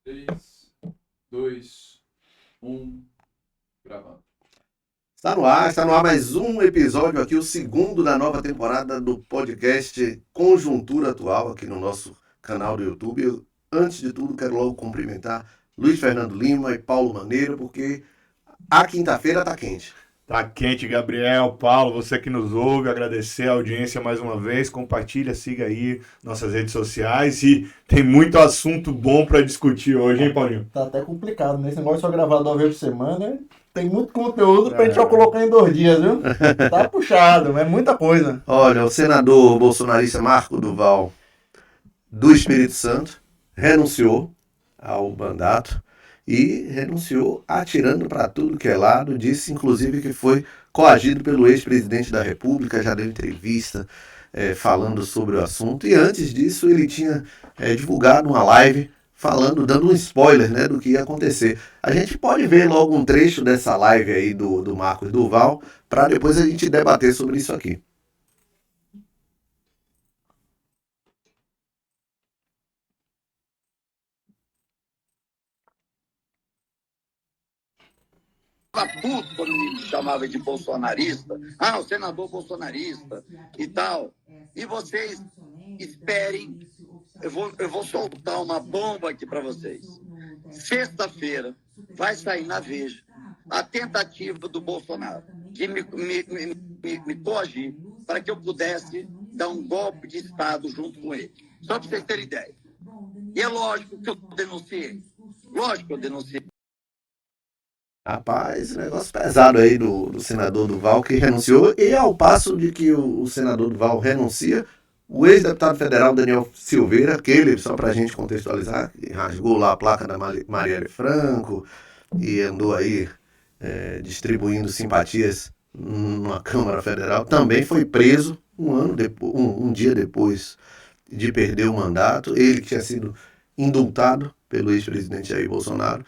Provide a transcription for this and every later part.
3, 2, 1, gravando. Está no ar mais um episódio aqui, o segundo da nova temporada do podcast Conjuntura Atual, aqui no nosso canal do YouTube. Antes de tudo, quero logo cumprimentar Luiz Fernando Lima e Paulo Maneiro, porque a quinta-feira tá quente. Tá quente, Gabriel, Paulo, você que nos ouve, agradecer a audiência mais uma vez, compartilha, siga aí nossas redes sociais e tem muito assunto bom para discutir hoje, hein, Paulinho? Tá até complicado, né? Esse negócio de só gravar 2 vezes por semana, tem muito conteúdo pra gente só colocar em 2 dias, viu? Tá puxado, é muita coisa. Olha, o senador bolsonarista Marco Duval, do Espírito Santo, renunciou ao mandato e renunciou atirando para tudo que é lado, disse inclusive que foi coagido pelo ex-presidente da República, já deu entrevista falando sobre o assunto, e antes disso ele tinha divulgado uma live falando, dando um spoiler, né, do que ia acontecer. A gente pode ver logo um trecho dessa live aí do Marcos Duval, para depois a gente debater sobre isso aqui. Puto quando me chamava de bolsonarista, o senador bolsonarista e tal. E vocês esperem, eu vou soltar uma bomba aqui para vocês. Sexta-feira vai sair na Veja a tentativa do Bolsonaro de me coagir para que eu pudesse dar um golpe de Estado junto com ele. Só para vocês terem ideia. E é lógico que eu denunciei. Lógico que eu denunciei. Rapaz, negócio pesado aí do senador Duval, que renunciou, e ao passo de que o senador Duval renuncia, o ex-deputado federal Daniel Silveira, aquele, só pra gente contextualizar, que rasgou lá a placa da Marielle Franco e andou aí distribuindo simpatias na Câmara Federal, também foi preso um dia depois de perder o mandato, ele que tinha sido indultado pelo ex-presidente Jair Bolsonaro.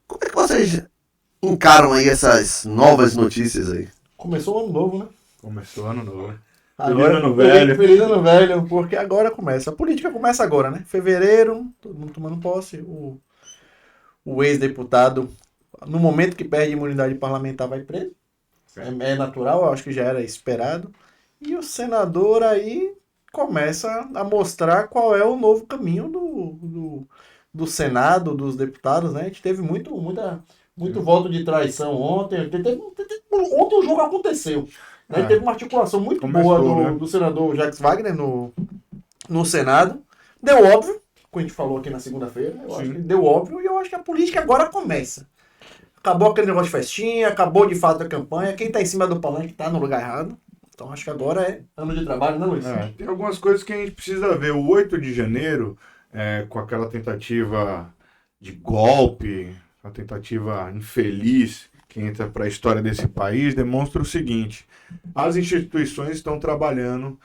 Como é que vocês encaram aí essas novas notícias aí? Começou o ano novo, né? Começou ano novo. Agora, Feliz ano velho. Feliz ano velho, porque agora começa. A política começa agora, né? Fevereiro, todo mundo tomando posse. O ex-deputado, no momento que perde imunidade parlamentar, vai preso. É natural, eu acho que já era esperado. E o senador aí começa a mostrar qual é o novo caminho do Senado, dos deputados, né? A gente teve muito voto de traição ontem. Ontem o jogo aconteceu. Né? Teve uma articulação muito boa do senador Jacques Wagner no Senado. Deu óbvio, como a gente falou aqui na segunda-feira. Eu acho que deu óbvio e eu acho que a política agora começa. Acabou aquele negócio de festinha, acabou de fato a campanha. Quem tá em cima do palanque tá no lugar errado. Então acho que agora é ano de trabalho, não, Luiz? Tem algumas coisas que a gente precisa ver. O 8 de janeiro, com aquela tentativa de golpe, a tentativa infeliz que entra para a história desse país, demonstra o seguinte: as instituições estão trabalhando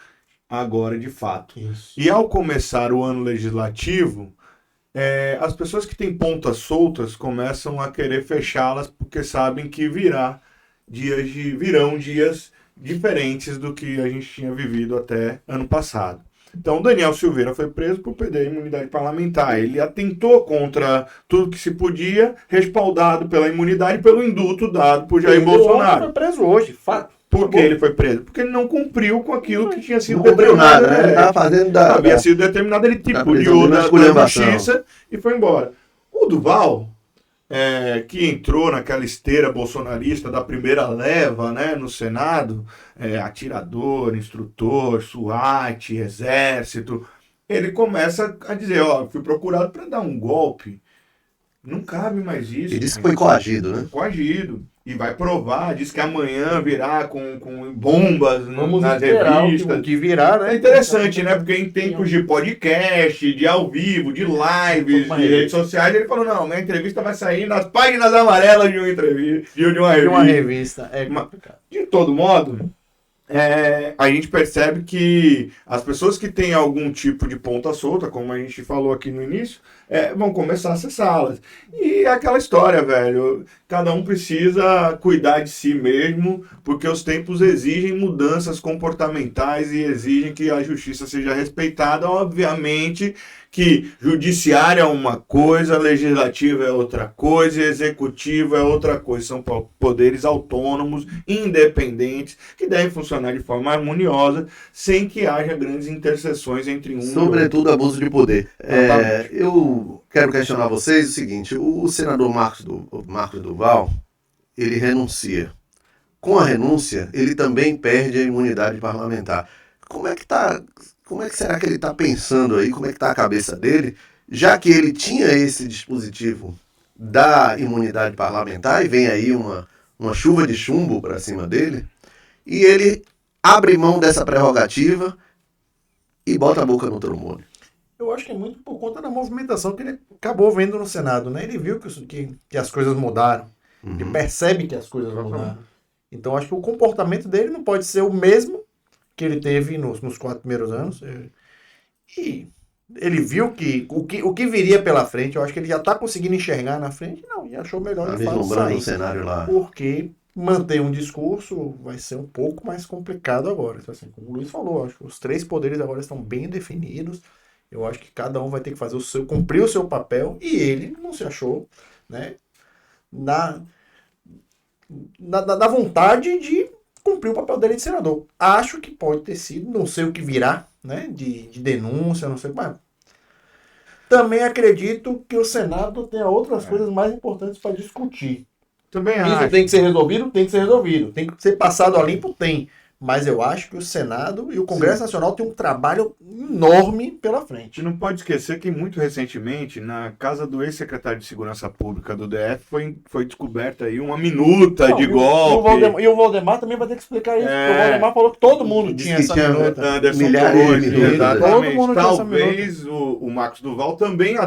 agora de fato. Isso. E ao começar o ano legislativo, as pessoas que têm pontas soltas começam a querer fechá-las porque sabem que virão dias diferentes do que a gente tinha vivido até ano passado. Então, Daniel Silveira foi preso por perder a imunidade parlamentar. Ele atentou contra tudo que se podia, respaldado pela imunidade e pelo indulto dado por Jair Bolsonaro. Foi preso hoje, fato. Por que ele foi preso? Porque ele não cumpriu com aquilo que tinha sido Não cumpriu determinado. nada, né? Ele estava fazendo Havia sido determinado, ele tripudiou da justiça e foi embora. O Duval, que entrou naquela esteira bolsonarista da primeira leva, né, no Senado, atirador, instrutor, SWAT, exército, ele começa a dizer, fui procurado para dar um golpe. Não cabe mais isso. Ele disse que foi coagido, né? Coagido. E vai provar, diz que amanhã virá com bombas nas revistas. Que virá, né? É interessante, né? Porque em tempos de podcast, de ao vivo, de lives, de redes sociais, ele falou, não, minha entrevista vai sair nas páginas amarelas de uma entrevista, de uma revista. É complicado. De todo modo, a gente percebe que as pessoas que têm algum tipo de ponta solta, como a gente falou aqui no início, vão começar a acessá-las. E é aquela história, velho, cada um precisa cuidar de si mesmo, porque os tempos exigem mudanças comportamentais e exigem que a justiça seja respeitada. Obviamente que judiciária é uma coisa, legislativa é outra coisa, executiva é outra coisa. São poderes autônomos, independentes, que devem funcionar de forma harmoniosa, sem que haja grandes interseções entre um e outro. Sobretudo abuso de poder. Eu quero questionar vocês o seguinte: o senador Marcos Duval, ele renuncia. Com a renúncia, ele também perde a imunidade parlamentar. Como é que será que ele está pensando aí? Como é que está a cabeça dele? Já que ele tinha esse dispositivo da imunidade parlamentar e vem aí uma chuva de chumbo para cima dele, e ele abre mão dessa prerrogativa e bota a boca no trombone. Eu acho que é muito por conta da movimentação que ele acabou vendo no Senado, né? Ele viu que as coisas mudaram. Ele percebe que as coisas mudaram. Então, acho que o comportamento dele não pode ser o mesmo que ele teve nos 4 primeiros anos. E ele viu que o que viria pela frente, eu acho que ele já está conseguindo enxergar na frente, e achou melhor de fato sair. O cenário lá. Porque manter um discurso vai ser um pouco mais complicado agora. Então, assim, como o Luiz falou, acho que os 3 poderes agora estão bem definidos. Eu acho que cada um vai ter que fazer cumprir o seu papel, e ele não se achou, né, na vontade de cumprir o papel dele de senador. Acho que pode ter sido, não sei o que virá, né, de denúncia, não sei, mas também acredito que o Senado tenha outras coisas mais importantes para discutir. Também Isso acho. tem que ser resolvido? Tem que ser resolvido. Tem que ser passado a limpo? Tem. Mas eu acho que o Senado e o Congresso Nacional têm um trabalho enorme pela A frente. gente não pode esquecer que muito recentemente, na casa do ex-secretário de Segurança Pública do DF, foi descoberta aí uma minuta de golpe. E o Valdemar também vai ter que explicar isso. O Valdemar falou que todo mundo tinha essa minuta. Anderson Milhares de Torres, minutas. exatamente. Todo mundo tinha essa Talvez o Marcos Duval também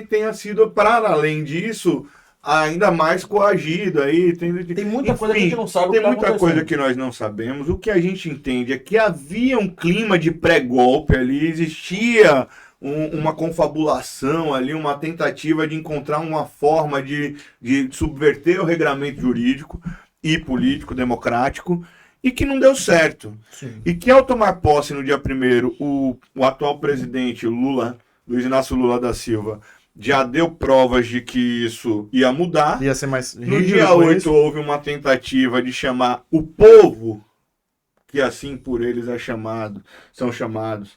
tenha sido, para além disso, ainda mais coagido aí. Tem muita coisa que a gente não sabe o que Tem tá muita acontecendo. coisa que nós não sabemos. O que a gente entende é que havia um clima de pré-golpe ali, existia uma confabulação ali, uma tentativa de encontrar uma forma de subverter o regramento jurídico e político, democrático, e que não deu certo. Sim. E que ao tomar posse no dia 1º, o atual presidente, Luiz Inácio Lula da Silva, já deu provas de que isso ia mudar. Ia ser mais No rígido dia com 8 isso. houve uma tentativa de chamar o povo, que assim por eles são chamados,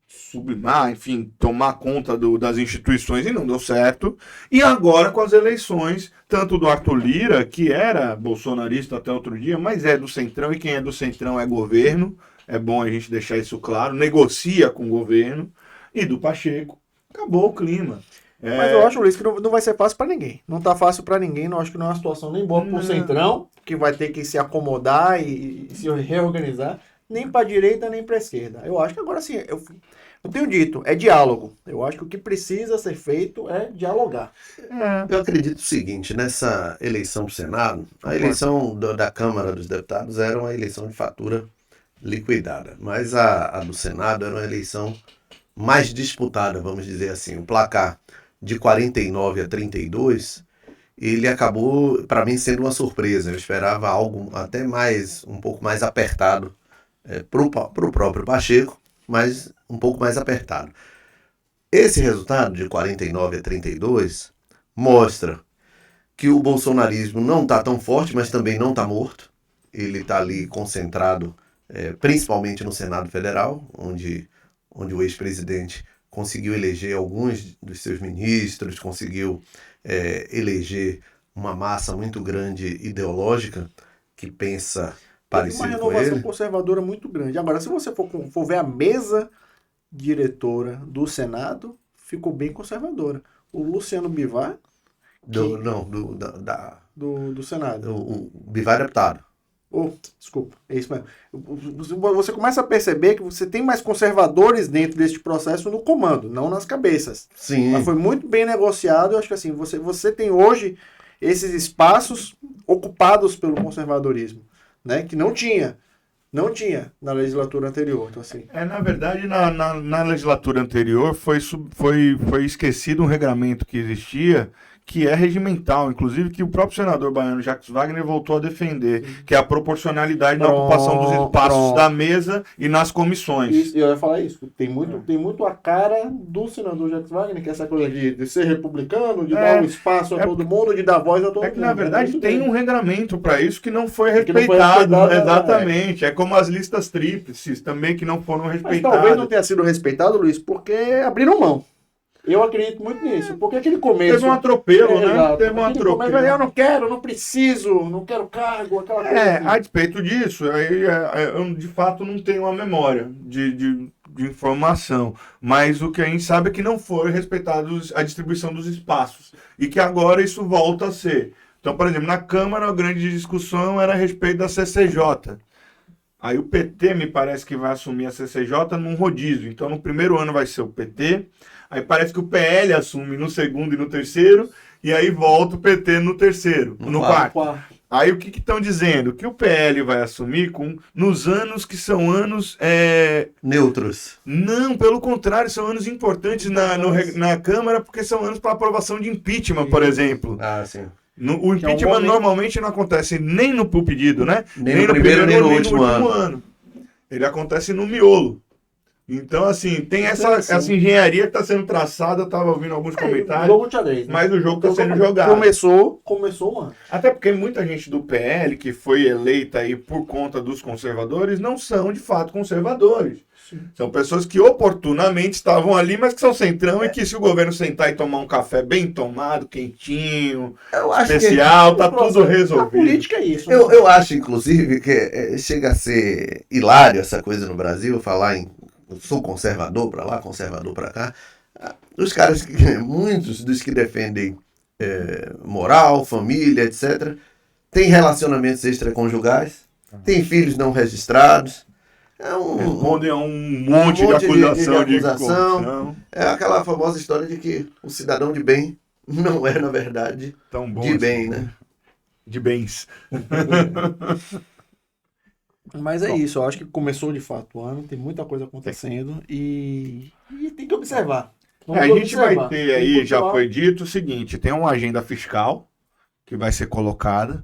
sublimar, enfim, tomar conta das instituições, e não deu certo. E agora com as eleições, tanto do Arthur Lira, que era bolsonarista até outro dia, mas é do Centrão, e quem é do Centrão é governo, é bom a gente deixar isso claro, negocia com o governo, e do Pacheco. Acabou o clima. Mas eu acho, Luiz, que não vai ser fácil para ninguém. Não tá fácil para ninguém. Não acho que não é uma situação nem boa pro Centrão, que vai ter que se acomodar e se reorganizar, nem para direita nem para esquerda. Eu acho que agora sim, eu tenho dito, é diálogo. Eu acho que o que precisa ser feito é dialogar. Eu acredito o seguinte: nessa eleição pro Senado, a eleição da Câmara dos Deputados era uma eleição de fatura liquidada, mas a do Senado era uma eleição mais disputada, vamos dizer assim. O placar de 49 a 32, ele acabou, para mim, sendo uma surpresa. Eu esperava algo até um pouco mais apertado pro próprio Pacheco, mas um pouco mais apertado. Esse resultado de 49 a 32 mostra que o bolsonarismo não está tão forte, mas também não está morto. Ele está ali concentrado, principalmente no Senado Federal, onde o ex-presidente conseguiu eleger alguns dos seus ministros, conseguiu eleger uma massa muito grande ideológica que pensa parecido uma com renovação ele. conservadora muito grande. Agora, se você for ver a mesa diretora do Senado, ficou bem conservadora. O Luciano Bivar, do Senado. O Bivar é deputado. Desculpa, é isso mesmo. Você começa a perceber que você tem mais conservadores dentro deste processo no comando, não nas cabeças. Sim. Mas foi muito bem negociado. Eu acho que assim, você tem hoje esses espaços ocupados pelo conservadorismo, né? Que não tinha na legislatura anterior. Então, assim, na verdade, na legislatura anterior foi esquecido um regramento que existia, que é regimental, inclusive que o próprio senador baiano Jacques Wagner voltou a defender, que é a proporcionalidade na ocupação dos espaços da mesa e nas comissões. Isso, eu ia falar isso. Tem muito a cara do senador Jacques Wagner, que é essa coisa de ser republicano, de dar um espaço a todo mundo, de dar voz a todo mundo. É que, na verdade, tem um regramento para isso que não foi Que não foi respeitado. respeitado, Exatamente. É como as listas tríplices também que não foram Mas respeitadas. talvez não tenha sido respeitado, Luiz, porque abriram mão. Eu acredito muito nisso, porque aquele começo... Teve um atropelo, né? exato. Teve um Aquele atropelo. começo, eu não quero, não preciso, não quero cargo, aquela coisa assim. A despeito disso, aí eu de fato não tenho uma memória de informação, mas o que a gente sabe é que não foi respeitado a distribuição dos espaços e que agora isso volta a ser. Então, por exemplo, na Câmara a grande discussão era a respeito da CCJ. Aí o PT me parece que vai assumir a CCJ num rodízio. Então no primeiro ano vai ser o PT, aí parece que o PL assume no segundo e no terceiro, e aí volta o PT no terceiro, no quarto. Aí o que estão dizendo? Que o PL vai assumir nos anos que são anos... Neutros. Não, pelo contrário, são anos importantes na Câmara, porque são anos para aprovação de impeachment, por exemplo. Ah, sim. O impeachment normalmente não acontece nem no pedido, né? Nem no primeiro, nem no último ano. Ele acontece no miolo. Então, assim, tem essa engenharia que está sendo traçada, eu estava ouvindo alguns comentários, Jogo de xadrez, né? mas o jogo está Então, sendo jogado. Começou o ano. Até porque muita gente do PL, que foi eleita aí por conta dos conservadores, não são de fato conservadores. Sim. São pessoas que oportunamente estavam ali, mas que são centrão e que se o governo sentar e tomar um café bem tomado, quentinho, especial, tá tudo resolvido. A política é isso. Eu acho, inclusive, que chega a ser hilário essa coisa no Brasil, falar em eu sou conservador para lá, conservador para cá. Os caras, muitos dos que defendem moral, família, etc., têm relacionamentos extraconjugais, têm filhos não registrados. Respondem a um monte de acusação de corrupção. É aquela famosa história de que o cidadão de bem não é, na verdade, tão bom de bem, né? De bens. Mas é isso, eu acho que começou de fato o ano, tem muita coisa acontecendo e tem que observar. A gente vai ter aí, já foi dito, o seguinte, tem uma agenda fiscal que vai ser colocada,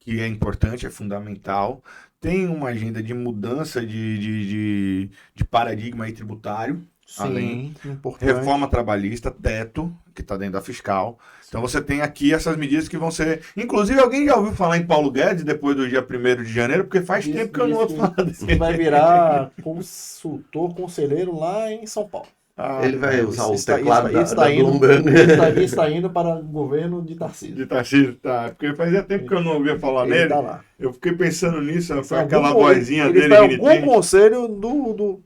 que é importante, é fundamental. Tem uma agenda de mudança de paradigma aí tributário. Sim, além importante. Reforma trabalhista, teto, que está dentro da fiscal. Então você tem aqui essas medidas que vão ser... Inclusive, alguém já ouviu falar em Paulo Guedes depois do dia 1º de janeiro? Porque faz tempo que eu não ouço falar desse. Ele vai virar conselheiro lá em São Paulo. Ele vai usar o teclado da Bloomberg. Ele está indo para o governo de Tarcísio. De Tarcísio, tá. Porque fazia tempo que eu não ouvia falar nele. Tá lá. Eu fiquei pensando nisso, foi aquela vozinha dele. Ele está em algum conselho do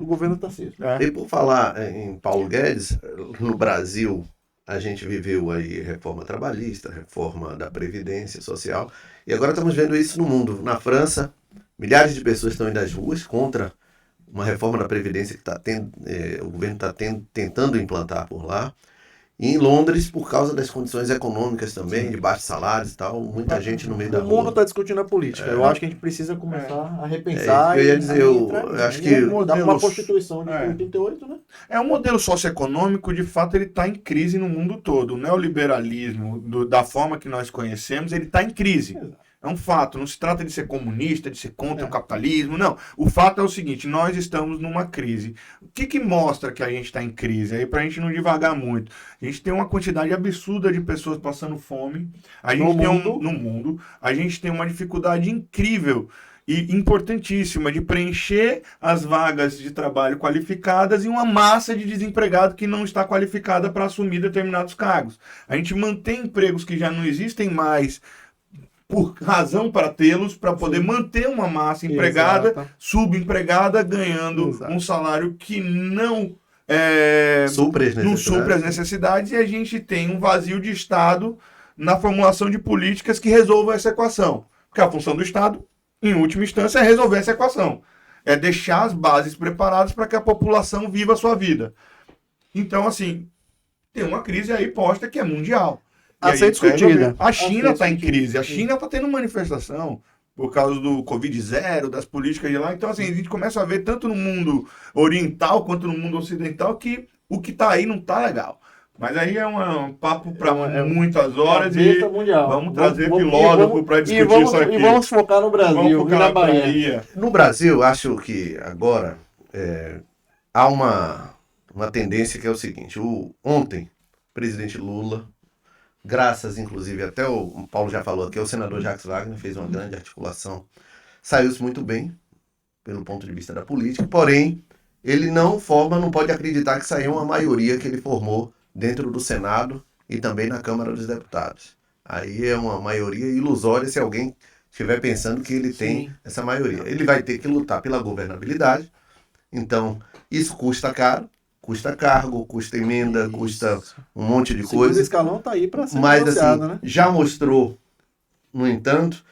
governo de Tarcísio. E por falar em Paulo Guedes, no Brasil, a gente viveu aí reforma trabalhista, reforma da Previdência Social, e agora estamos vendo isso no mundo. Na França, milhares de pessoas estão indo às ruas contra uma reforma da Previdência que o governo está tentando implantar por lá. E em Londres, por causa das condições econômicas também, de baixos salários e tal, muita gente no meio da rua. O mundo está discutindo a política. Eu acho que a gente precisa começar a repensar. Eu ia dizer, eu acho que... Mudar uma Constituição de 88, né? O modelo socioeconômico, de fato, ele está em crise no mundo todo. O neoliberalismo, da forma que nós conhecemos, ele está em crise. Exato. É um fato, não se trata de ser comunista, de ser contra o capitalismo, não. O fato é o seguinte, nós estamos numa crise. O que mostra que a gente está em crise? Aí pra gente não divagar muito. A gente tem uma quantidade absurda de pessoas passando fome. A gente no mundo. A gente tem uma dificuldade incrível e importantíssima de preencher as vagas de trabalho qualificadas e uma massa de desempregado que não está qualificada para assumir determinados cargos. A gente mantém empregos que já não existem mais por razão para tê-los, para poder manter uma massa empregada, subempregada, ganhando um salário que não supre as necessidades, e a gente tem um vazio de Estado na formulação de políticas que resolvam essa equação. Porque a função do Estado, em última instância, é resolver essa equação. É deixar as bases preparadas para que a população viva a sua vida. Então, assim, tem uma crise aí posta que é mundial. A ser discutida. A China está em crise. A China está tendo manifestação por causa do Covid-0, das políticas de lá. Então, assim, a gente começa a ver tanto no mundo oriental quanto no mundo ocidental que o que está aí não está legal. Mas aí é um papo para muitas horas e Cabeça mundial. vamos trazer filósofo para discutir isso aqui. E vamos focar no Brasil, Vamos focar e na na Bahia. Bahia. No Brasil, acho que agora há uma tendência que é o seguinte: ontem, o presidente Lula, graças inclusive, até o Paulo já falou aqui, o senador Jacques Wagner fez uma grande articulação, saiu-se muito bem, pelo ponto de vista da política, porém, ele não pode acreditar que saiu uma maioria que ele formou dentro do Senado e também na Câmara dos Deputados. Aí é uma maioria ilusória se alguém estiver pensando que ele tem essa maioria. Ele vai ter que lutar pela governabilidade, então isso custa caro, custa cargo, custa emenda, custa um monte de coisa. O escalão tá aí para ser Mas negociado, assim, né? já mostrou, no entanto,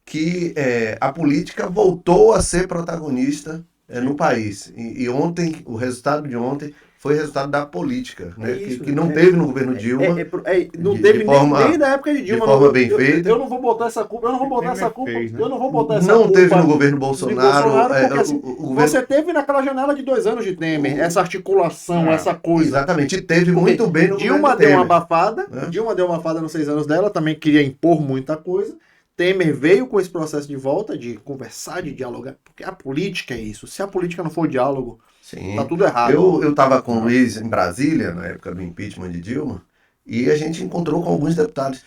que a política voltou a ser protagonista no país. E ontem, o resultado de ontem foi resultado da política, né? Que não teve no governo Dilma. Não de teve forma- nem da época de Dilma. de forma não, bem feita. Eu não vou botar essa culpa, eu não vou botar Temer essa culpa, fez, né? eu não vou botar essa Não culpa. teve no governo de Bolsonaro. porque, assim, o governo... Você teve naquela janela de 2 anos de Temer, essa articulação, essa coisa. Exatamente, teve muito bem no Dilma governo deu uma Temer. abafada, Né? Dilma deu uma abafada nos 6 anos dela, também queria impor muita coisa. Temer veio com esse processo de volta, de conversar, de dialogar, porque a política é isso. Se a política não for diálogo, Sim. tá tudo errado. Eu estava com o Luiz em Brasília, na época do impeachment de Dilma, e a gente encontrou com alguns deputados.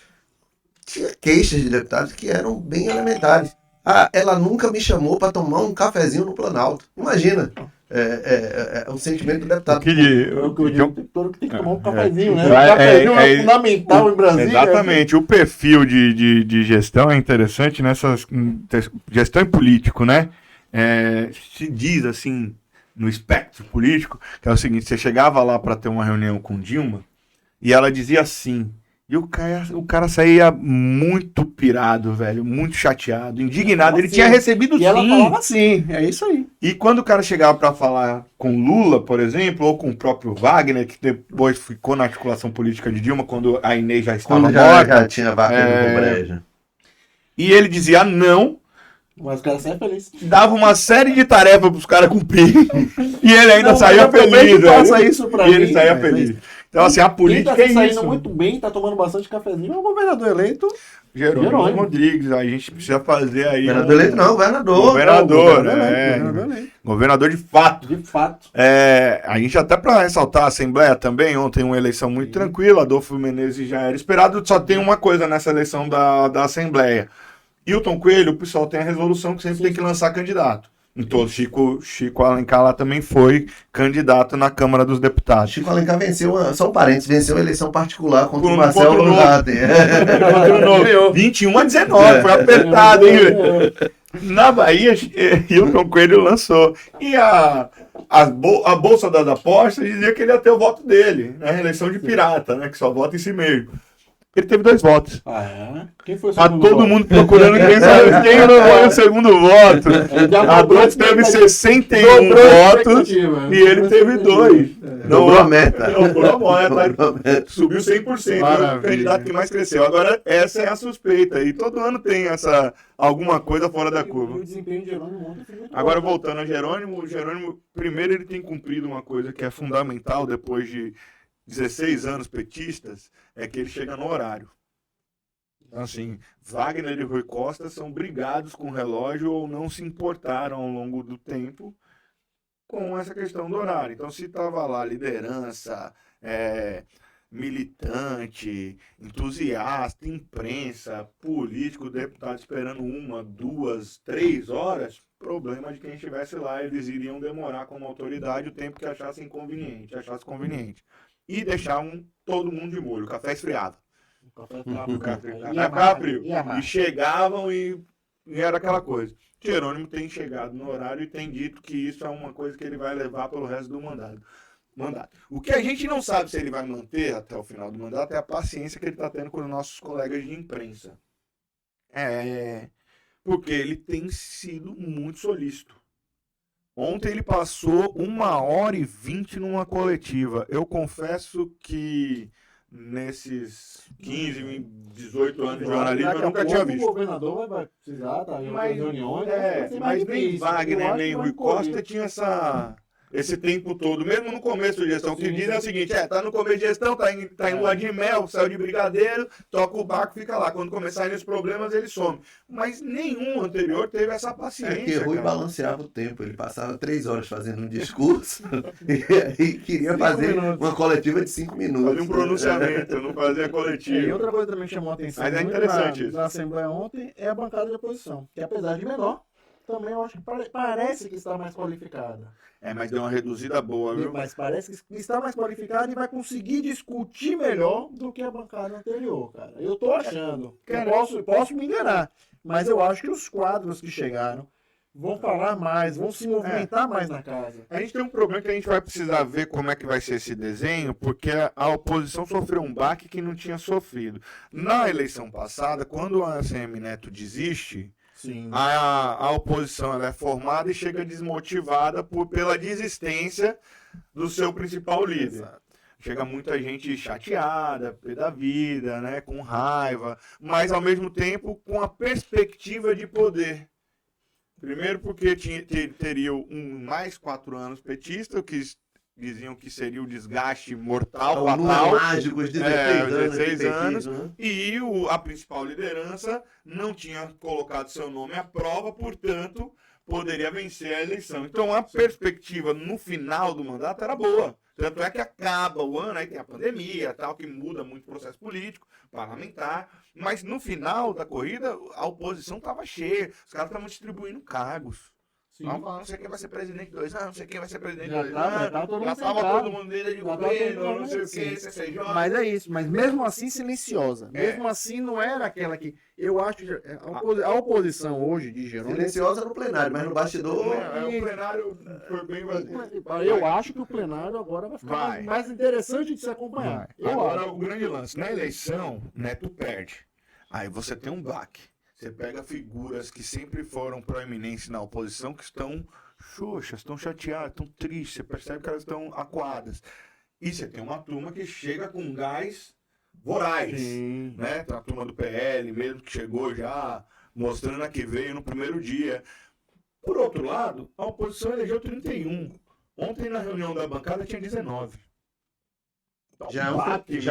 Tinha queixas de deputados que eram bem elementares. Ela nunca me chamou para tomar um cafezinho no Planalto. Imagina, o sentimento do deputado. É o que eu digo, todo que tem que tomar um cafezinho, né? O É, cafezinho é, é, fundamental em Brasília. Exatamente. O perfil de gestão é interessante nessas gestão e político, né? Se diz assim no espectro político que é o seguinte: você chegava lá para ter uma reunião com Dilma e ela dizia assim, e o cara saía muito pirado, velho, muito chateado, indignado. Ele tinha recebido E sim. ela falava assim, é isso aí. E quando o cara chegava para falar com Lula, por exemplo, ou com o próprio Wagner, que depois ficou na articulação política de Dilma, quando a Inês já estava Quando morta, já tinha vaca no brejo. e ele dizia não, Mas o cara sai feliz. dava uma série de tarefas para os caras cumprir, e ele ainda Não, saía mas aproveita feliz. e faça velho. isso pra E ele mim, saía velho. feliz. Então, assim, a política Quem tá é saindo isso. muito bem, tá tomando bastante cafezinho, é o governador eleito. Jerônimo Rodrigues, a gente precisa fazer aí. Governador eleito não, governador. Governador, Governador eleito. Governador de fato. De fato. A gente até para ressaltar a Assembleia também, ontem uma eleição muito tranquila, Adolfo Menezes já era esperado, só tem uma coisa nessa eleição da Assembleia. Hilton Coelho, o pessoal tem a resolução que sempre tem que lançar candidato. Então, Chico Alencar lá também foi candidato na Câmara dos Deputados. Chico Alencar venceu, só um parênteses, venceu a eleição particular contra o Contra Marcelo o Novo. Lugarden. 21-19, foi apertado, hein, velho? Na Bahia, Hilton Coelho lançou. E a Bolsa das Apostas dizia que ele ia ter o voto dele, na eleição de pirata, né? Que só vota em si mesmo. Ele teve 2 votos. Ah, é? Quem foi o Tá segundo todo voto? mundo procurando quem não foi o segundo voto. A dobrou Adolfo teve expectativa. 61 Dobrou a votos expectativa. e ele teve 2. Dobrou a meta. Dobrou a meta. Dobrou a meta. Subiu 100%. Maravilha. O candidato que mais cresceu. Agora, essa é a suspeita. E todo ano tem alguma coisa fora da E curva. o desempenho de Jerônimo ontem foi muito Agora, bom. voltando a Jerônimo, o Jerônimo, primeiro, ele tem cumprido uma coisa que é fundamental depois de 16 anos petistas, é que ele chega no horário. Então, assim, Wagner e Rui Costa são brigados com o relógio ou não se importaram ao longo do tempo com essa questão do horário. Então, se estava lá liderança, militante, entusiasta, imprensa, político, deputado esperando 1, 2, 3 horas, problema de quem estivesse lá, eles iriam demorar como autoridade o tempo que achasse conveniente. E deixar todo mundo de molho, o café esfriado. O café ficava frio. E chegavam e era aquela coisa. Jerônimo tem chegado no horário e tem dito que isso é uma coisa que ele vai levar pelo resto do mandato. O que a gente não sabe se ele vai manter até o final do mandato é a paciência que ele está tendo com os nossos colegas de imprensa. Porque ele tem sido muito solícito. Ontem ele passou 1h20 numa coletiva. Eu confesso que nesses 15, 18 anos de jornalismo eu nunca tinha visto. O governador vai precisar, tá em outras reuniões. Mas nem Wagner, nem Rui Costa tinha esse tempo todo, mesmo no começo de gestão. O que dizem é o seguinte, tá no começo de gestão, tá em lua de mel, saiu de brigadeiro, toca o barco, fica lá. Quando começarem os problemas, ele some. Mas nenhum anterior teve essa paciência. É que Rui cara. balanceava o tempo, ele passava 3 horas fazendo um discurso e queria fazer uma coletiva de 5 minutos. Fazia um pronunciamento, não fazia E coletivo. outra coisa também que chamou a atenção Mas é muito interessante isso. na Assembleia ontem é a bancada de oposição, que apesar de menor, também eu acho que parece que está mais qualificada. Mas deu uma reduzida boa, viu? Mas parece que está mais qualificada e vai conseguir discutir melhor do que a bancada anterior, cara. Eu tô achando. Eu posso me enganar, mas eu acho que os quadros que chegaram vão falar mais, vão se movimentar mais na casa. A gente tem um problema que a gente vai precisar ver como é que vai ser esse desenho, porque a oposição sofreu um baque que não tinha sofrido. Na eleição passada, quando o ACM Neto desiste, Sim. a oposição ela é formada e chega desmotivada pela desistência do seu principal líder. Exato. Chega muita gente chateada, pé da vida, né, com raiva, mas ao mesmo tempo com a perspectiva de poder. Primeiro porque teria mais 4 anos petista, que diziam que seria o desgaste mortal, O número mágico, os 16 anos. anos. E a principal liderança não tinha colocado seu nome à prova, portanto, poderia vencer a eleição. Então, a perspectiva no final do mandato era boa. Tanto é que acaba o ano, aí tem a pandemia, tal, que muda muito o processo político, parlamentar. Mas no final da corrida, a oposição estava cheia. Os caras estavam distribuindo cargos. Não sei quem vai ser presidente 2 anos, não sei quem vai ser presidente 2 anos. Já estava todo mundo dele de governo, não sei o que, CCJ. Mas é isso, mas mesmo assim silenciosa. Mesmo assim não era aquela que... Eu acho que a oposição hoje de Jerônimo... Silenciosa no plenário, mas no bastidor... O plenário foi bem vazio. Eu acho que o plenário agora vai ficar mais interessante de se acompanhar. Agora, o grande lance. Na eleição, Neto perde. Aí você tem um baque. Você pega figuras que sempre foram proeminentes na oposição, que estão xoxas, estão chateadas, estão tristes, você percebe que elas estão acuadas. E você tem uma turma que chega com gás voraz, né? Tem a turma do PL mesmo, que chegou já mostrando a que veio no primeiro dia. Por outro lado, a oposição elegeu 31. Ontem na reunião da bancada tinha 19. Já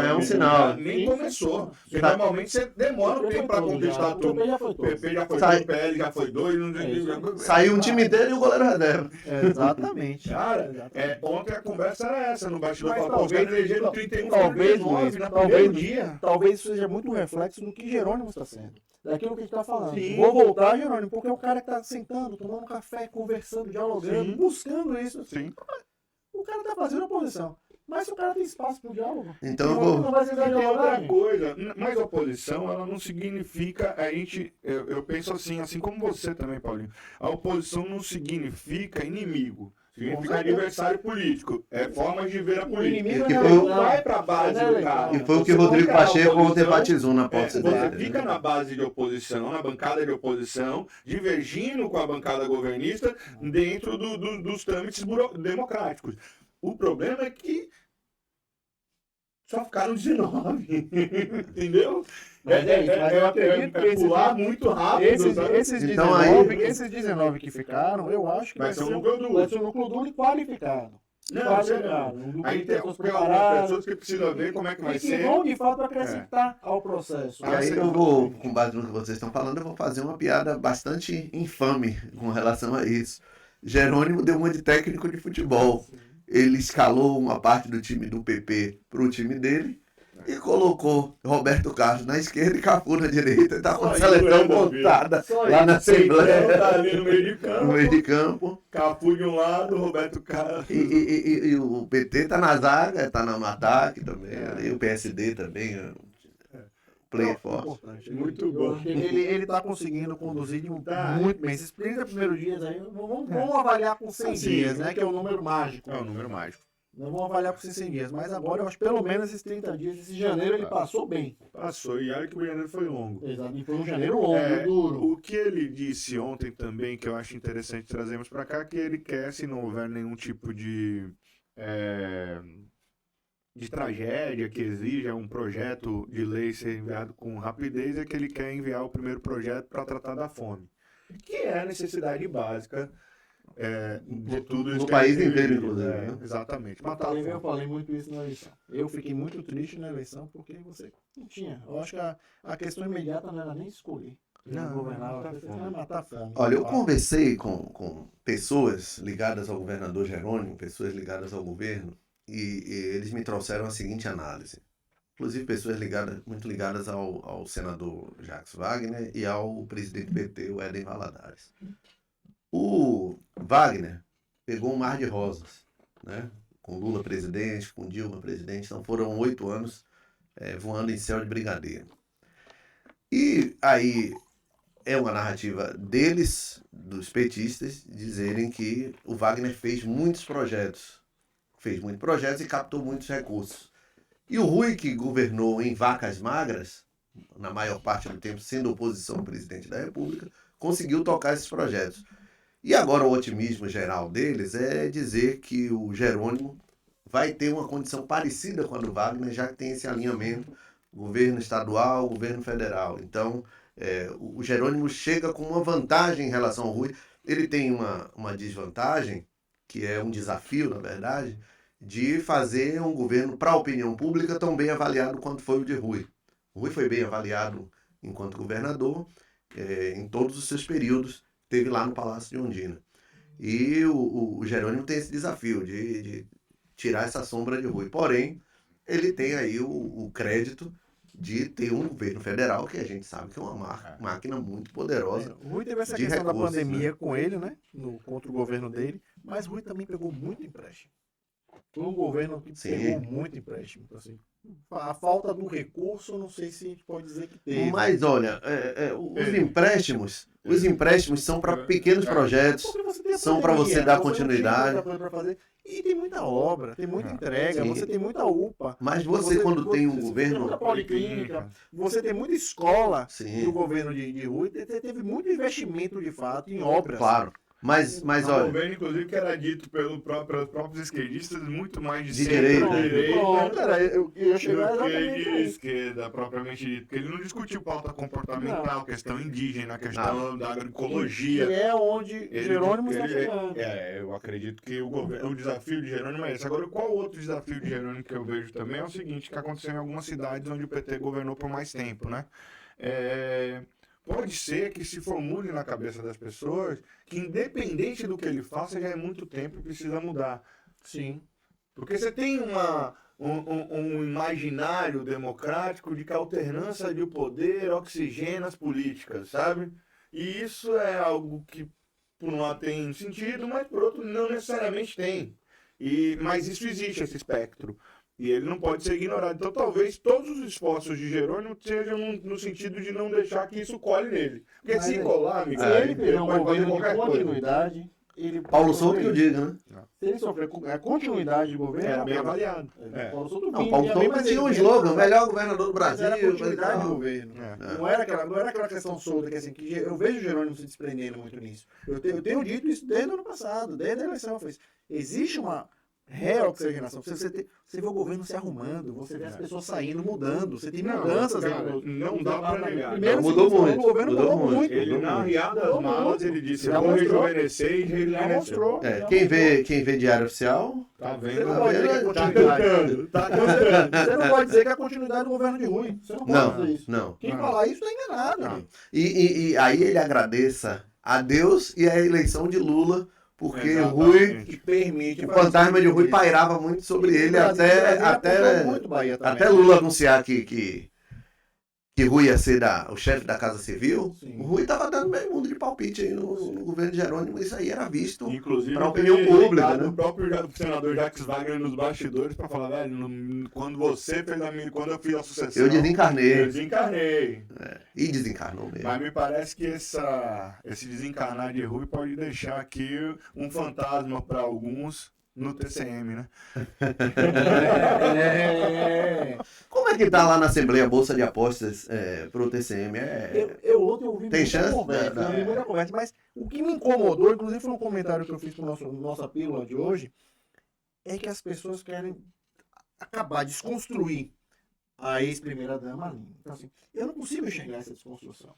é um sinal. Nem começou. Porque normalmente você demora um tempo para conquistar a turma. O PP já foi 2, o PL já foi 2. Saiu um time inteiro e o goleiro reserva. Exatamente. Cara, ontem a conversa era essa no bastidor. Mas Talvez talvez- elegeram 31, talvez, 39 Luiz, no talvez- primeiro dia. Talvez isso seja muito um reflexo do que Jerônimo está sendo. Daquilo que a gente está falando. Sim. Vou voltar, Jerônimo, porque é o cara que está sentando, tomando café, conversando, dialogando, Sim. buscando isso. Sim. O cara está fazendo oposição. Mas o cara tem espaço para o diálogo. Então eu Não vou... vai ser E tem dialogar, outra gente. coisa, mas a oposição, ela não significa, eu penso assim como você também, Paulinho, a oposição não significa inimigo, significa adversário político, é forma de ver a política. inimigo Que não foi é o- legal. Vai pra base Não é do legal. cara. E foi o que Você o Rodrigo não quer a Pacheco ontem oposição, enfatizou na posse Você dele. fica na base de oposição, na bancada de oposição, divergindo com a bancada governista dentro dos trâmites democráticos. O problema é que só ficaram 19, entendeu? Mas é isso, mas eu acredito que esses- pular muito rápido. sabe? Esses Então 19, aí- esses 19 que ficaram, eu acho que Vai ser um núcleo duro. vai ser um núcleo duro e qualificado. Não, Qualificado. Um grupo Aí de tem pessoas algumas preparadas. pessoas que precisam ver como é que vai E que ser. vão, de fato, acrescentar ao processo. E aí eu vou, com base no que vocês estão falando, eu vou fazer uma piada bastante infame com relação a isso. Jerônimo deu uma de técnico de futebol. Ele escalou uma parte do time do PP para o time dele e colocou Roberto Carlos na esquerda e Cafu na direita. Tá com a Só seleção isso, meu montada Só lá na Centrão Assembleia, tá ali no meio de campo. no meio de campo. Cafu de um lado, Roberto Carlos. E o PT tá na zaga, tá no ataque também. E o PSD também. Play forte. Importante. Muito Eu bom. acho que ele tá conseguindo conduzir Tá. muito bem. Esses 30 primeiros dias aí, vamos avaliar com 100 Sim. dias, né? Que é o número mágico. É o número mágico. Não vamos avaliar com 100 dias. Mas agora eu acho que pelo menos esses 30 dias, esse janeiro, ele passou bem. Passou, e olha que o janeiro foi longo. Exato. E foi um janeiro longo, duro. O que ele disse ontem também, que eu acho interessante trazermos para cá, que ele quer, se não houver nenhum tipo de tragédia que exija um projeto de lei ser enviado com rapidez, é que ele quer enviar o primeiro projeto para tratar da fome, que é a necessidade básica de tudo isso No que país a gente inteiro, vive, inclusive, né? né? Exatamente. Inclusive, eu falei muito isso na eleição. Eu fiquei muito triste na eleição porque você não tinha. Eu acho que a questão imediata não era nem escolher. Não, governava, matar você fome. vai matar a fome. Olha, eu conversei com pessoas ligadas ao governador Jerônimo, pessoas ligadas ao governo, e eles me trouxeram a seguinte análise. Inclusive pessoas muito ligadas ao senador Jacques Wagner e ao presidente do PT, o Éden Valadares. O Wagner pegou um mar de rosas, né? Com Lula presidente, com Dilma presidente, então foram 8 anos voando em céu de brigadeiro. E aí é uma narrativa deles, dos petistas, dizerem que o Wagner fez muitos projetos e captou muitos recursos. E o Rui, que governou em vacas magras, na maior parte do tempo sendo oposição ao presidente da República, conseguiu tocar esses projetos. E agora o otimismo geral deles é dizer que o Jerônimo vai ter uma condição parecida com a do Wagner, já que tem esse alinhamento governo estadual, governo federal. Então, o Jerônimo chega com uma vantagem em relação ao Rui. Ele tem uma desvantagem, que é um desafio, na verdade, de fazer um governo para a opinião pública tão bem avaliado quanto foi o de Rui. O Rui foi bem avaliado enquanto governador, em todos os seus períodos, esteve lá no Palácio de Ondina. E o Jerônimo tem esse desafio de tirar essa sombra de Rui. Porém, ele tem aí o crédito de ter um governo federal que a gente sabe que é uma máquina muito poderosa. O Rui teve essa de questão da recursos, pandemia né? com ele, né? Contra o governo dele, mas o Rui também pegou muito empréstimo. Foi um governo que Sim. pegou muito empréstimo. Então, assim, a falta do recurso, não sei se a gente pode dizer que teve. Mas olha, os empréstimos são para pequenos projetos, Porque você tem a são para pandemia, você dar não tinha continuidade. muita coisa pra fazer. E tem muita obra, tem muita entrega, Sim. você tem muita UPA. Mas você quando tem um Você tem governo... muita policlínica, você tem muita escola. Sim, No governo de Rui teve muito investimento de fato em obras. claro. Mas Um olha, governo, inclusive, que era dito pelos próprios esquerdistas muito mais De direita. Pronto, cara, eu ia chegar do que exatamente de aí. esquerda, propriamente dito. Porque ele não discutiu pauta comportamental, questão indígena, questão da agroecologia. Que é onde Jerônimo está chegando. Eu acredito que o desafio de Jerônimo é esse. Agora, qual outro desafio de Jerônimo que eu vejo também é o seguinte, que aconteceu em algumas cidades onde o PT governou por mais tempo, né? Pode ser que se formule na cabeça das pessoas que, independente do que ele faça, já é muito tempo e precisa mudar. Sim. Porque você tem um imaginário democrático de que a alternância de poder oxigena as políticas, sabe? E isso é algo que, por um lado, tem sentido, mas, por outro, não necessariamente tem. Mas isso existe, esse espectro. E ele não pode ser ignorado. Então, talvez todos os esforços de Jerônimo sejam no sentido de não deixar que isso colhe nele. Porque Mas se é- colar, amigo, Se ele fizer um pode fazer governo de qualquer coisa. continuidade, ele Paulo pode Souto que sofrer. eu diga, né? Se ele sofrer a continuidade de governo, Era bem avaliado. Paulo Souto Não, vinha, Paulo vinha bem Souto mais tinha um ele- slogan, melhor governador do Mas Brasil. era a continuidade e do tal. governo. É. Não era aquela questão solta, que assim, que eu vejo o Jerônimo se desprendendo muito nisso. Eu tenho dito isso desde o ano passado, desde a eleição. Eu falei, existe uma reoxigenação. Você vê o governo se arrumando, você vê as pessoas saindo, mudando, você tem mudanças. cara, no- não dá pra negar. Primeiro, Não, mudou segundo, muito, o governo mudou mudou muito. muito. Ele, na riada das Mudou malas, muito. ele disse, Já eu vou mostrou. rejuvenescer e Já rejuvenesceu. mostrou. já Quem vê Diário Oficial, Tá Você vendo? não pode dizer que é Tá continuidade. cantando. Tá cantando. Você não pode dizer que é a continuidade do governo de Rui. Você não pode não, dizer isso. não. Quem Não. falar isso tá enganado. Não. amigo. E aí ele agradeça a Deus e a eleição de Lula, porque Exatamente. Rui, Que permite. o fantasma de Rui pairava muito sobre ele até Lula anunciar que Rui ia ser o chefe da Casa Civil. Sim. O Rui estava dando meio mundo de palpite aí no governo de Jerônimo, isso aí era visto. Inclusive, Pra opinião teve pública, ligado né? O próprio senador Jacques Wagner nos bastidores pra falar, velho, quando você fez quando eu fiz a sucessão, Eu desencarnei. eu desencarnei. E desencarnou mesmo. Mas me parece que esse desencarnar de Rui pode deixar aqui um fantasma pra alguns no TCM, né? Como é que tá lá na Assembleia a Bolsa de Apostas pro TCM? Eu ontem ouvi Tem muita chance? conversa, eu ouvi muita conversa, mas o que me incomodou, inclusive foi um comentário que eu fiz para nossa pílula de hoje, é que as pessoas querem acabar, desconstruir a ex-primeira-dama Aline. Então, assim, eu não consigo enxergar essa desconstrução.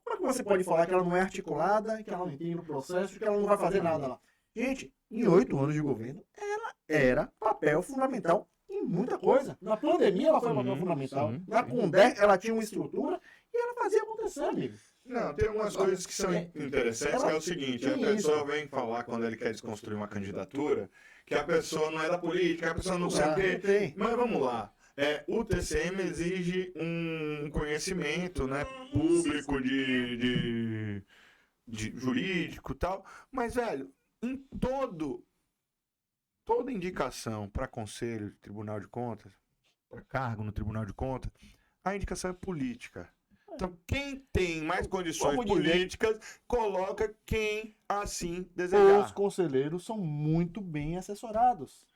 Como é que você pode falar que ela não é articulada, que ela não entende o processo, que ela não vai fazer nada lá? Gente, em 8 anos de governo, ela era papel fundamental em muita coisa. Na pandemia, ela foi um papel fundamental. Na Condé, ela tinha uma estrutura e ela fazia acontecer, amigo. Não, tem algumas coisas que são interessantes, que é o seguinte, a pessoa vem falar quando ele quer desconstruir uma candidatura, que a pessoa não é da política, a pessoa não sei o quê. Mas vamos lá. O TCM exige um conhecimento, né, público de jurídico e tal, mas, velho, em toda indicação para conselho de Tribunal de Contas, para cargo no Tribunal de Contas, a indicação é política. Então, quem tem mais condições políticas, coloca quem assim desejar. Os conselheiros são muito bem assessorados.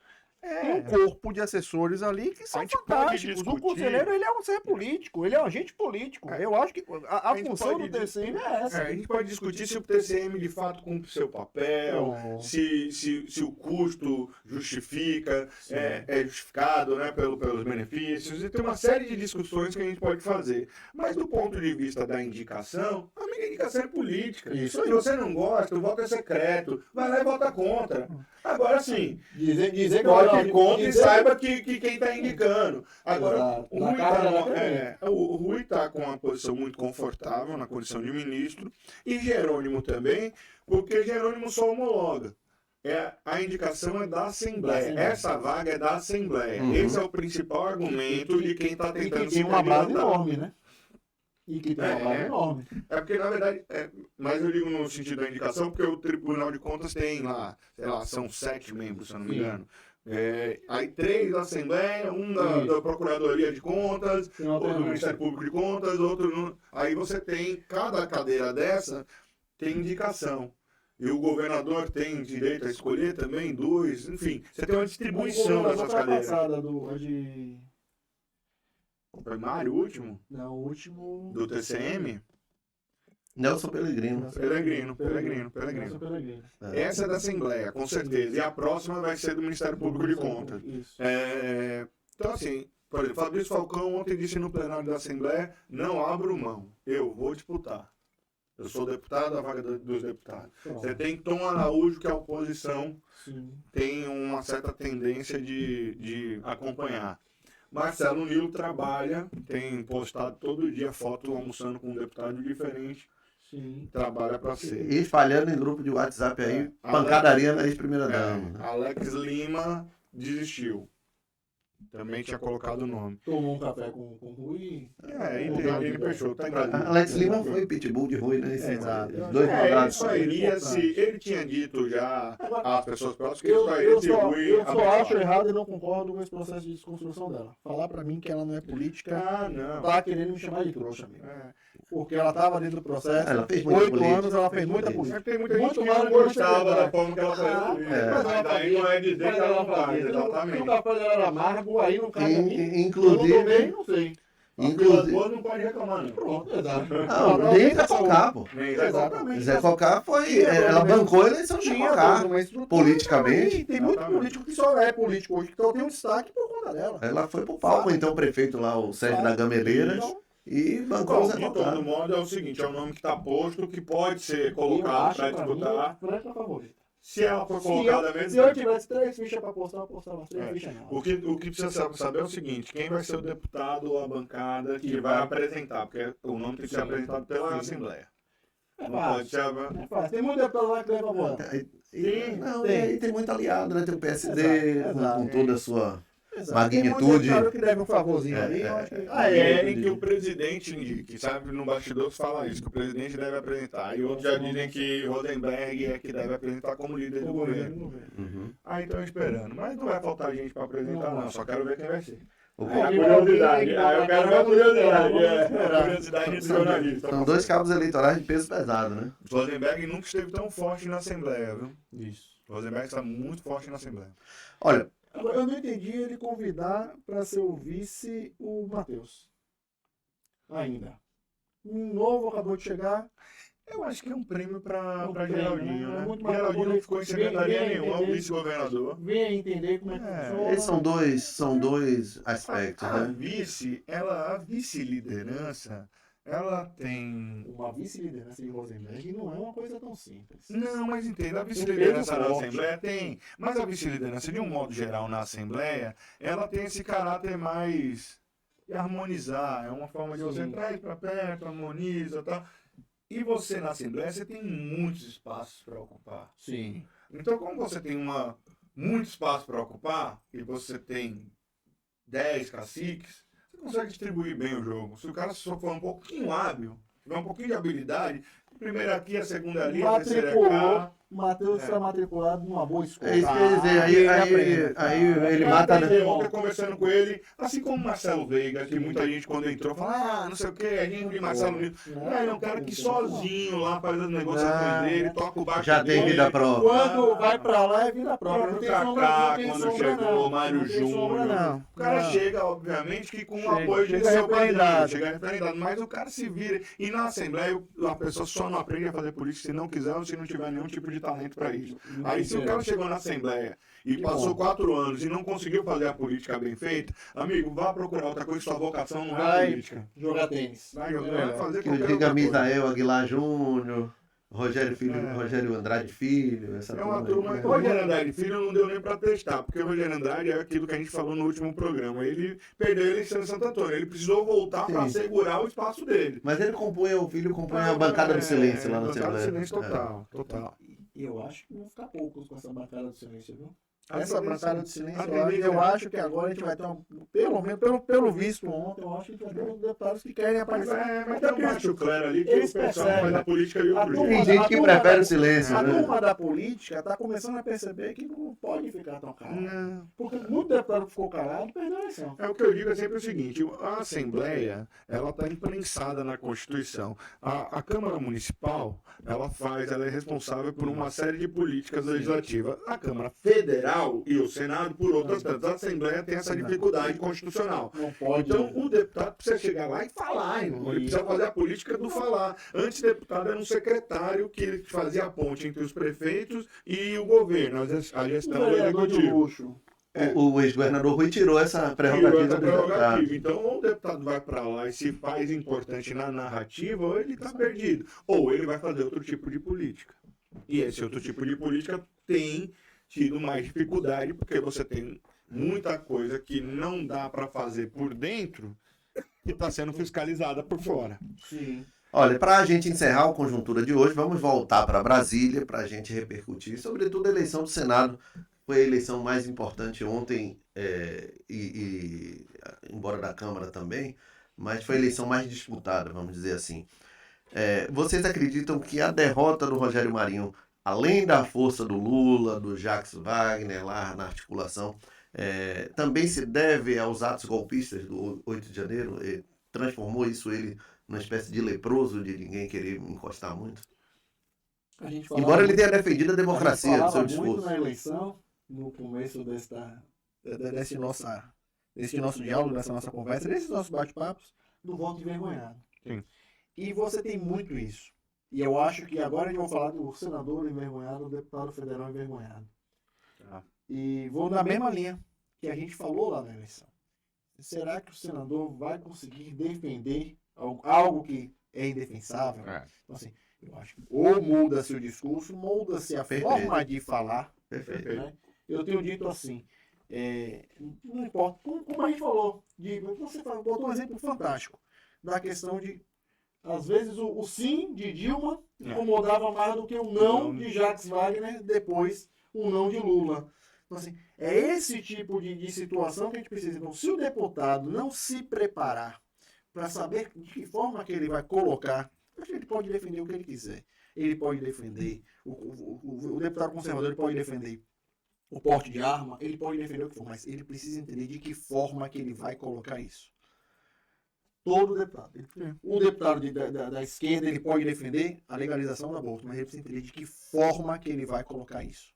Tem um corpo de assessores ali que são fantásticos. O conselheiro, ele é um ser político, ele é um agente político. Eu acho que a função do TCM é essa. A gente pode discutir se o TCM de fato cumpre seu papel, se o custo justifica, é justificado, né, pelos benefícios, e tem uma série de discussões que a gente pode fazer. Mas do ponto de vista da indicação, a minha indicação é política. Isso. Se você não gosta, o voto é secreto, vai lá e vota contra. Agora sim, Dizer que vote contra e saiba que quem está indicando. Agora, Exato. o Rui está com uma posição muito confortável na condição de ministro, e Jerônimo também, porque Jerônimo só homologa. A indicação é da Assembleia. Essa vaga é da Assembleia. Esse é o principal argumento de quem está tentando se tem uma base candidatar. enorme, né? E que tem uma base enorme. Porque, na verdade, mas eu digo no sentido da indicação, porque o Tribunal de Contas tem lá, sei lá, são 7 membros, se eu não me engano. Aí 3 da Assembleia, um da Procuradoria de Contas, outro do Ministério Público de Contas, outro... Aí você tem, cada cadeira dessa tem indicação. E o governador tem direito a escolher também 2, enfim, você tem uma distribuição dessas cadeiras. Foi Mário o último? Não, o último... Do TCM? Nelson Pellegrino. Nelson Pellegrino. Essa é da Assembleia, com certeza. E a próxima vai ser do Ministério Público de Contas. Isso. Então, assim, por exemplo, Fabrício Falcão ontem disse no plenário da Assembleia: não abro mão, eu vou disputar. Eu sou deputado, a vaga dos deputados. Você tem Tom Araújo, que a oposição tem uma certa tendência de acompanhar. Marcelo Nilo trabalha, tem postado todo dia foto almoçando com um deputado diferente. Trabalha para ser. E espalhando em grupo de WhatsApp aí, pancadaria na ex-primeira-dama. Alex Lima desistiu. Também tinha colocado o nome. Tomou um café com o Rui. Ele fechou, tá enganado. Alex Lima foi pitbull de Rui, né? Exato. Dois Ele tinha dito já às pessoas próximas que Eu só ele e Rui. só acho errado e não concordo com esse processo de desconstrução dela. Falar pra mim que ela não é política, não. tá querendo me chamar de trouxa, amigo. Porque ela tava dentro do processo. Ela fez muita 8 política. anos ela fez muita política. Tem muita gente Muito que mais não do que gostava você da forma que ela fez política. Mas daí não é dizer que ela não faz, Se exatamente. o café dela era amargo, aí não cabe a mim. Inclusive, Eu não tomei, não sei. inclusive, Não pode reclamar, não. Pronto, exato. não, nem Zé Cocá, pô. Exatamente. Zé Cocá foi, ela bancou a eleição de Zé Cocá, politicamente. Tem muito político que só é político hoje, que só tem um destaque por conta dela. Ela foi pro palco, então o prefeito lá, o Sérgio da Gameleira, e bancou o Zé De Cocá. todo modo, é o seguinte, é um nome que está posto, que pode ser colocado para disputar. Franca favorita. Se ela for colocada mesmo. Se eu tivesse 3 fichas pra postar, eu apostava as 3 fichas não. O que precisa saber é o seguinte: quem vai ser o deputado ou a bancada que vai apresentar? Porque o nome tem que ser apresentado pela Assembleia. É Não pode ser. É fácil. Tem muito deputado lá que leva a bola. Não, e aí tem muito aliado, né? Tem o PSD com toda a sua magnitude. Tem muito deputado que deve um favorzinho ali. Eu acho que... Querem que o presidente indique, sabe? No bastidor fala isso, que o presidente deve apresentar. E outros já dizem que Rosenberg é que deve apresentar como líder do governo. Aí estão esperando. Mas não vai faltar gente para apresentar, não. Só quero ver quem vai ser. A curiosidade. Aí eu quero ver a curiosidade. A curiosidade do jornalista. São 2 cabos eleitorais de peso pesado, né? Rosenberg nunca esteve tão forte na Assembleia, viu? Isso. Rosenberg está muito forte na Assembleia. Olha, Agora, eu não entendi ele convidar para ser o vice o Matheus. Ainda. Um novo acabou de chegar. Eu acho que é um prêmio para prêmio, Geraldinho, né? né? Muito mais Geraldinho não ficou em secretaria bem nenhuma, é o entender. vice-governador. Venha entender como é que funciona. esses são dois aspectos, A né? vice-liderança, ela tem... Uma vice-liderança de Rosenberg não é uma coisa tão simples. Não, mas entenda, a vice-liderança peso na forte. Assembleia tem, mas a vice-liderança, de um modo geral, na Assembleia, ela tem esse caráter mais de harmonizar, é uma forma de você Sim. traz para perto, harmoniza e tal. E você, na Assembleia, você tem muitos espaços para ocupar. Sim. Então, como você tem muito espaço para ocupar, e você tem 10 caciques, você consegue distribuir bem o jogo. Se o cara só for um pouquinho hábil, tiver um pouquinho de habilidade, a primeira aqui, a segunda ali, a terceira cá. O Matheus está matriculado numa boa escola. É isso que eu ia dizer. Aí ele mata. Ontem conversando com ele, assim como o Marcelo Veiga, que muita gente quando entrou fala, não sei o que, a gente de Marcelo Veiga. Ele é um cara que sozinho lá faz as negociações dele, toca o barco Já tem dele. vida própria. Quando vai pra lá é vida própria. Não Próprio tem sombra, Kaká, não tem quando sombra, chegou, não. Mário Não tem sombra, Júnior. não. O cara Não. chega, obviamente, que com o Chega- apoio de chega seu padrinho, referendado. chega referendado, mas o cara se vira. E na Assembleia, a pessoa só não aprende a fazer política se não quiser ou se não tiver nenhum tipo de talento para isso. Aí se o cara chegou na Assembleia e passou 4 anos e não conseguiu fazer a política bem feita, amigo, vá procurar outra coisa, sua vocação não é a Vai política. jogar tênis. Vai jogar, vai fazer Que qualquer diga outra coisa. Misael Aguilar Júnior, Rogério Andrade Filho, essa É uma turma turma. aí. O Rogério Andrade Filho não deu nem pra testar, porque o Rogério Andrade é aquilo que a gente falou no último programa. Ele perdeu a eleição em Santo Antônio. Ele precisou voltar Sim. pra assegurar o espaço dele. Mas ele compunha, o filho compunha a bancada do silêncio lá na Bancada do Assembleia. silêncio total, total. E eu acho que vão ficar poucos com essa bancada do silêncio, viu? A Essa tendência- bancada do silêncio, a tendência eu é- acho que agora a gente vai ter pelo menos, pelo visto ontem, eu acho que a gente vai ter uns deputados que querem Mas, aparecer. mas tem um macho claro ali que Eles o pessoal percebem. faz a política de A outro turma- Tem jeito. gente que prefere o silêncio, A né? turma da política está começando a perceber que não pode ficar tão calado. Não. Porque muito deputado que ficou calado perdeu a eleição. É o que eu digo é sempre o seguinte, a Assembleia, ela está imprensada na Constituição. A Câmara Municipal, ela é responsável por uma série de políticas legislativas. A Câmara Federal e o Senado, por outras tantas. A Assembleia tem essa dificuldade constitucional. Não pode. Então, o deputado precisa chegar lá e falar, irmão. Ele precisa fazer a política do falar. Antes, o deputado era um secretário que fazia a ponte entre os prefeitos e o governo, a gestão do vereador de executivo. luxo. O ex-governador Rui tirou essa Tirou prerrogativa essa do deputado. prerrogativa. Então, ou o deputado vai para lá e se faz importante na narrativa, ou ele está perdido. Ou ele vai fazer outro tipo de política. E esse outro tipo de política tem tido mais dificuldade, porque você tem muita coisa que não dá para fazer por dentro que está sendo fiscalizada por fora. Sim. Olha, para a gente encerrar a conjuntura de hoje, vamos voltar para Brasília para a gente repercutir, sobretudo a eleição do Senado. Foi a eleição mais importante ontem, embora da Câmara também, mas foi a eleição mais disputada, vamos dizer assim. Vocês acreditam que a derrota do Rogério Marinho, além da força do Lula, do Jacques Wagner lá na articulação, também se deve aos atos golpistas do 8 de janeiro? Transformou isso ele numa espécie de leproso de ninguém querer encostar muito? A gente falava Embora ele muito- tenha defendido a democracia no seu muito discurso. na eleição, no começo desse nosso diálogo, dessa nossa conversa, desses nossos bate-papos, do voto envergonhado. Sim. E você tem muito isso. E eu acho que agora a gente vai falar do senador envergonhado, do deputado federal envergonhado. Tá. E vou na mesma linha que a gente falou lá na eleição. Será que o senador vai conseguir defender algo que é indefensável? Então, assim, eu acho que ou muda-se o discurso, muda-se a Perfeito. forma de falar. Perfeito. Né? Eu tenho dito assim, não importa, como a gente falou, você botou um exemplo fantástico, da questão de, às vezes, o sim de Dilma incomodava mais do que o não de Jacques Wagner, depois o não de Lula. Então, assim, é esse tipo de situação que a gente precisa. Então, se o deputado não se preparar para saber de que forma que ele vai colocar, acho que ele pode defender o que ele quiser. Ele pode defender, o deputado conservador ele pode defender o porte de arma, ele pode defender o que for, mas ele precisa entender de que forma que ele vai colocar isso. Todo deputado. O deputado da esquerda ele pode defender a legalização do aborto, mas ele precisa entender de que forma que ele vai colocar isso.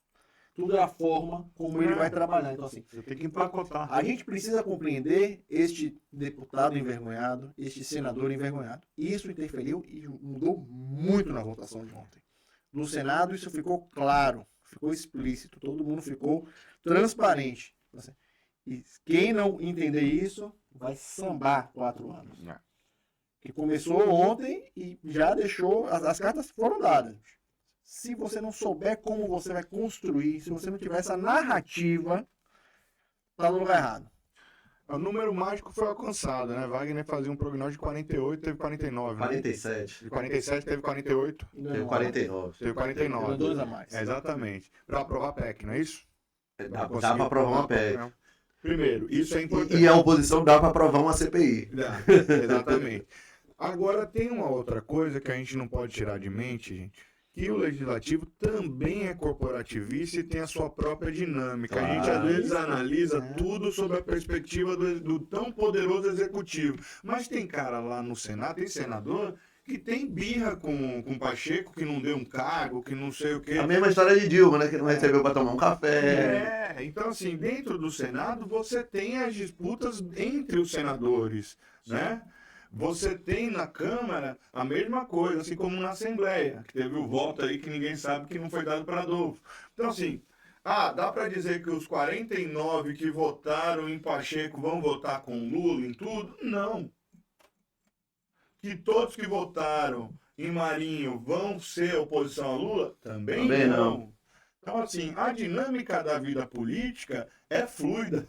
Tudo é a forma como ele vai trabalhar. Então, assim, Você tem que empacotar. a gente precisa compreender este deputado envergonhado, este senador envergonhado. Isso interferiu e mudou muito na votação de ontem. No Senado isso ficou claro, ficou explícito, todo mundo ficou transparente. E quem não entender isso vai sambar 4 anos. que começou ontem e já deixou, as cartas foram dadas. Se você não souber como você vai construir, se você não tiver essa narrativa, tá no lugar errado. O número mágico foi alcançado, né? Wagner fazia um prognóstico de 48, teve 49. Né? 47. De 47 teve 48, Teve 49. teve 49. Deu 2 a mais. Exatamente. Para aprovar a PEC, não é isso? Dá pra aprovar uma PEC. Primeiro, isso é importante. E a oposição dá pra aprovar uma CPI. Dá, exatamente. Agora, tem uma outra coisa que a gente não pode tirar de mente, gente, que o legislativo também é corporativista e tem a sua própria dinâmica. A gente, às vezes, analisa tudo sob a perspectiva do tão poderoso executivo. Mas tem cara lá no Senado, tem senador que tem birra com Pacheco, que não deu um cargo, que não sei o quê. A mesma história de Dilma, né? Que não recebeu pra tomar um café. Então assim, dentro do Senado você tem as disputas entre os senadores, né? Você tem na Câmara a mesma coisa, assim como na Assembleia, que teve o voto aí que ninguém sabe que não foi dado para Adolfo. Então assim, dá para dizer que os 49 que votaram em Pacheco vão votar com Lula em tudo? Não. Que todos que votaram em Marinho vão ser oposição a Lula? Também não. Então, assim, a dinâmica da vida política é fluida.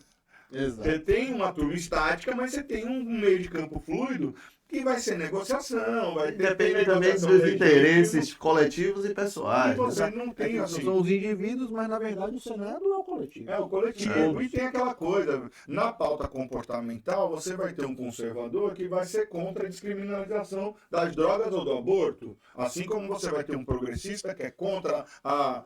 Exato. Você tem uma turma estática, mas você tem um meio de campo fluido que vai ser negociação, vai ter Depende também negociação dos legítima, interesses coletivos e e pessoais. você não tem, assim... São os indivíduos, mas na verdade o Senado é o coletivo. É o coletivo. E tem aquela coisa, na pauta comportamental, você vai ter um conservador que vai ser contra a descriminalização das drogas ou do aborto. Assim como você vai ter um progressista que é contra a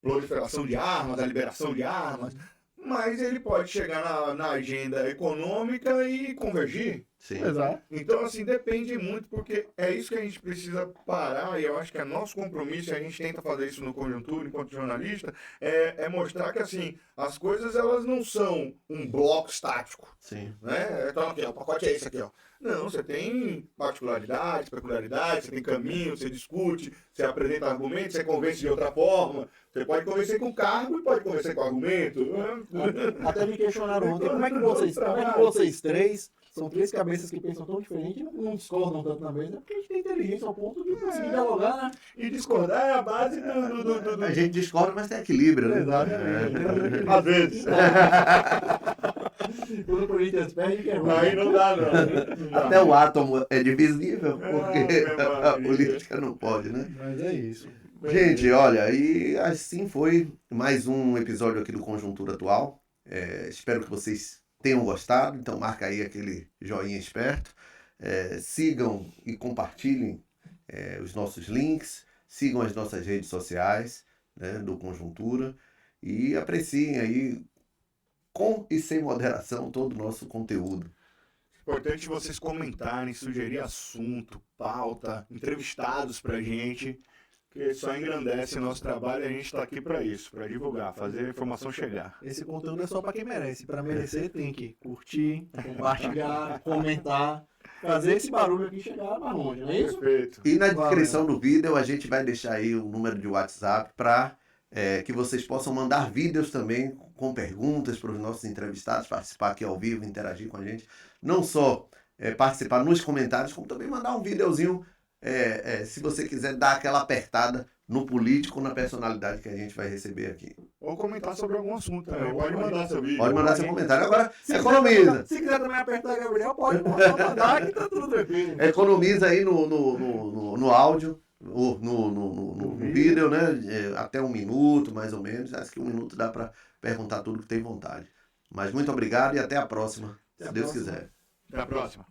proliferação de armas, a liberação de armas. Mas ele pode chegar na agenda econômica e convergir. Sim. Exato. Então, assim, depende muito, porque é isso que a gente precisa parar, e eu acho que é nosso compromisso, e a gente tenta fazer isso no Conjuntura, enquanto jornalista, é mostrar que, assim, as coisas, elas não são um bloco estático, Sim. né? Então, aqui, ó, o pacote é esse aqui, ó. Não, você tem particularidades, peculiaridades, você tem caminho, você discute, você apresenta argumentos, você convence de outra forma. Você pode convencer com cargo e pode convencer com argumento. Até me questionaram ontem, como é que vocês três, são três cabeças que pensam tão diferente, não discordam tanto na mesa, porque a gente tem inteligência ao ponto de conseguir dialogar, né? E discordar é a base do... A gente discorda, mas tem equilíbrio, né? Exatamente. Às vezes. Quando o Corinthians perde, que é ruim. Aí não dá, não. Até o átomo é divisível, porque meu a amigo. política não pode, né? Mas é isso. Gente, olha, e assim foi mais um episódio aqui do Conjuntura Atual. Espero que vocês tenham gostado, então marca aí aquele joinha esperto. Sigam e compartilhem os nossos links, sigam as nossas redes sociais, né, do Conjuntura, e apreciem aí com e sem moderação todo o nosso conteúdo. Importante vocês comentarem, sugerir assunto, pauta, entrevistados pra gente, que só engrandece o nosso trabalho e a gente está aqui para isso, para divulgar, fazer a informação chegar. Esse conteúdo é só para quem merece. Para merecer, tem que curtir, compartilhar, comentar, fazer esse barulho aqui chegar mais longe, não é isso? Perfeito. E na descrição do vídeo a gente vai deixar aí o número de WhatsApp para que vocês possam mandar vídeos também com perguntas para os nossos entrevistados, participar aqui ao vivo, interagir com a gente. Não só participar nos comentários, como também mandar um videozinho, se você quiser dar aquela apertada no político, na personalidade que a gente vai receber aqui. Ou comentar sobre algum assunto também. Pode mandar seu vídeo. Pode mandar seu comentário. Agora, economiza. Se quiser também apertar a Gabriel, pode mandar que tá tudo tranquilo. Economiza aí no áudio, no vídeo, né? Até 1 minuto, mais ou menos. Acho que 1 minuto dá para perguntar tudo que tem vontade. Mas muito obrigado e até a próxima, se Deus quiser. Até a próxima.